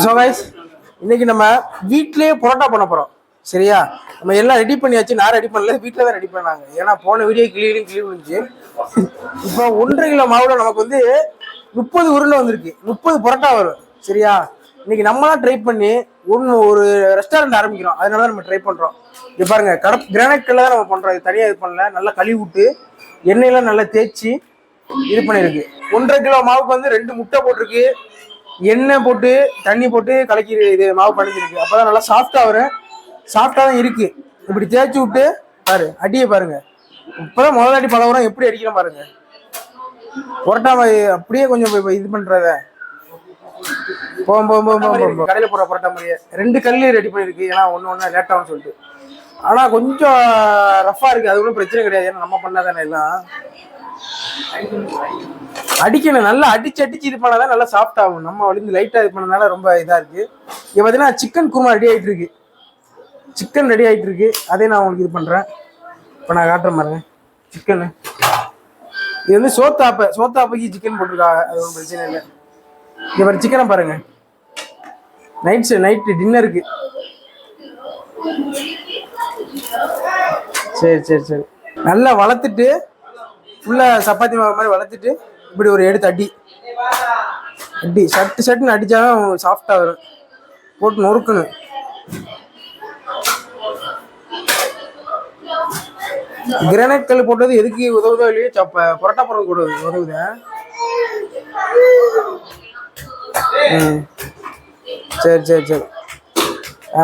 So guys இன்னைக்கு நம்ம வீட்லயே பரோட்டா பண்ண போறோம். சரியா? நம்ம எல்லாம் ரெடி பண்ணியாச்சு. நான் ரெடி பண்ணல, வீட்டில் தான் ரெடி பண்ணாங்க. ஏன்னா போன வீடியோ கிளீன் இருந்துச்சு. இப்போ 1.5 கிலோ மாவுல நமக்கு வந்து 30 உருண்டை வந்திருக்கு. 30 பரோட்டா வரும். சரியா? இன்னைக்கு நம்மளாம் ட்ரை பண்ணி ஒரு ரெஸ்டாரண்ட் ஆரம்பிக்கிறோம். அதனால தான் நம்ம ட்ரை பண்றோம். இது பாருங்க, கிரானைட் கல்ல தான் நம்ம பண்றோம். இது தனியாக இது பண்ணல. நல்லா கழுவி விட்டு எண்ணெயெல்லாம் நல்லா தேய்ச்சி இது பண்ணிருக்கு. 1.5 கிலோ மாவுக்கு வந்து 2 முட்டை போட்டிருக்கு. எண்ணெய் போட்டு தண்ணி போட்டு கலக்கி இது மாவு பண்ணிருக்கு. அப்பதான் நல்லா சாஃப்டா வரும். சாஃப்டா தான் இருக்கு. இப்படி தேய்ச்சி விட்டு பாரு, அடியை பாருங்க. இப்பதான் முதல் அடி பழகுறோம். எப்படி அடிக்கிறோம் பாருங்க. பரோட்டா அப்படியே கொஞ்சம் இது பண்றத கடையில போற பரோட்டா மாதிரியே 2 கல்லு ரெடி பண்ணிருக்கு. ஏன்னா ஒண்ணு லேட்டாகும் சொல்லிட்டு. ஆனா கொஞ்சம் ரஃபா இருக்கு. அது ஒன்றும் பிரச்சனை கிடையாது. ஏன்னா நம்ம பண்ணாதானே எல்லாம். அடிக்கணும், நல்லா அடிச்சு இது பண்ணாதான் நல்லா சாஃப்ட் ஆகும். நம்ம வலிந்து லைட்டா இது பண்ணனால ரொம்ப இதா இருக்கு. இங்க பாத்தீங்கன்னா சிக்கன் குருமா ரெடி ஆயிட்டு இருக்கு. சிக்கன் ரெடி ஆயிட்டு இருக்கு. அதே நான் உங்களுக்கு இது பண்றேன். இப்ப நான் காட்டுறேன் பாருங்க. சிக்கன் இது வந்து சோத்தாப்பைக்கு சிக்கன் போட்டிருக்காங்க. அது ஒன்றும் பிரச்சனை இல்லை. இங்க பாரு சிக்கனை பாருங்க. நைட்டு டின்னருக்கு. சரி நல்லா வளர்த்துட்டு ஃபுல்லா சப்பாத்தி மாவு மாதிரி வளர்த்துட்டு இப்படி ஒரு எடுத்து அடி சட்டுன்னு அடிச்சாதான் சாஃப்டா வரும். போட்டு நொறுக்கணும். கிரானைட் கல் போட்டது எதுக்கு உதவுதோ இல்லையோ, பரோட்டா போடுறது கூட உதவுத. சரி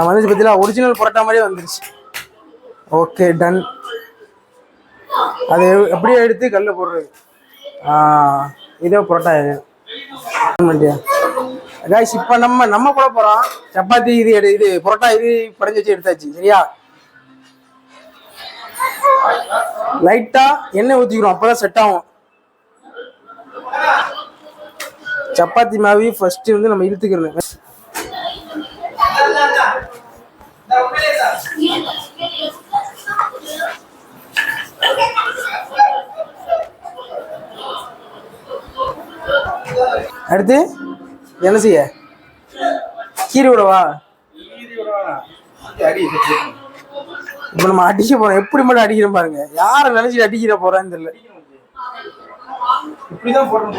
வந்துச்சு பத்தியா, ஒரிஜினல் பரோட்டா மாதிரியே வந்துருச்சு. Okay done. அதை எப்படியே எடுத்து கல்ல போடுறது. இதோ பரோட்டா காய்ஸ். இப்ப நம்ம போட போறோம் சப்பாத்தி. இது பரோட்டா இது படைஞ்சு வச்சு எடுத்தாச்சு. சரியா? லைட்டா எண்ணெய் ஊத்திக்கிறோம். அப்பதான் செட் ஆகும். சப்பாத்தி மாவி ஃபர்ஸ்ட் வந்து நம்ம இழுத்துக்கிறோம். அடுத்து என்ன செய்ய? கீரை விடவா? இப்ப நம்ம அடிக்க போறோம். எப்படி மட்டும் அடிக்கிறோம் பாருங்க. யார நினைச்சு அடிக்கிற போறான்னு தெரியல. இப்படிதான் போடணும்.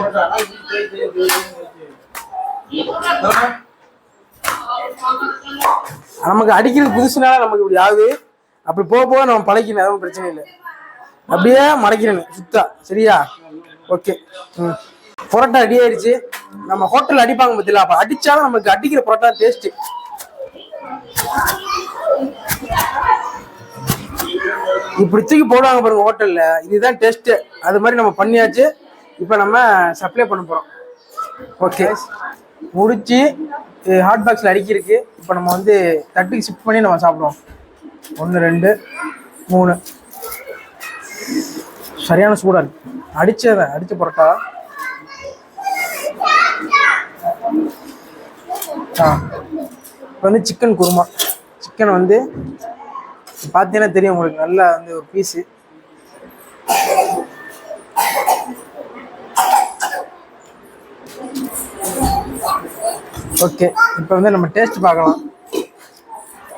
நமக்கு அடிக்கிறது புதுசுனால நமக்கு இப்படி ஆகுது. அப்படி போக நம்ம பழக்கணும். அதுவும் பிரச்சனை இல்லை. அப்படியே மடக்கிறேன்னு சுத்தா. சரியா? ஓகே. பரோட்டா ரெடி ஆயிடுச்சு. நம்ம ஹோட்டல் அடிப்பாங்க பத்தில, அப்ப அடிச்சாலும் நமக்கு அடிக்கிற பரோட்டா டேஸ்ட். இப்படி தூக்கி போடுவாங்க பாருங்க ஹோட்டல்ல. இதுதான் டேஸ்ட். அது மாதிரி நம்ம பண்ணியாச்சு. இப்ப நம்ம சப்ளை பண்ண போறோம். ஓகே, முடிச்சு ஹாட் பாக்ஸ்ல அடிக்கிருக்கு. இப்ப நம்ம வந்து தட்டுக்கு ஷிஃப்ட் பண்ணி நம்ம சாப்பிடுவோம். 1 2 3. சரியான சூடா இருக்கு. அடிச்ச பரோட்டா. இப்போ வந்து சிக்கன் குருமா. சிக்கன் வந்து பார்த்தீங்கன்னா தெரியும் உங்களுக்கு. நல்லா வந்து ஒரு பீஸு. ஓகே, இப்போ வந்து நம்ம டேஸ்ட் பார்க்கலாம்.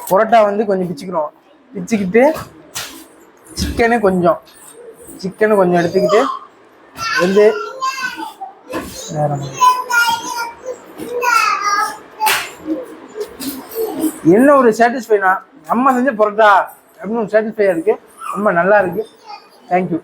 பரோட்டா வந்து கொஞ்சம் பிச்சுக்கிட்டு சிக்கனு கொஞ்சம் எடுத்துக்கிட்டு வந்து என்ன ஒரு சாட்டிஸ்ஃபைனா நம்ம செஞ்ச பரோட்டா அப்படின்னு ஒரு சாட்டிஸ்ஃபையா இருக்கு. ரொம்ப நல்லா இருக்கு. தேங்க்யூ.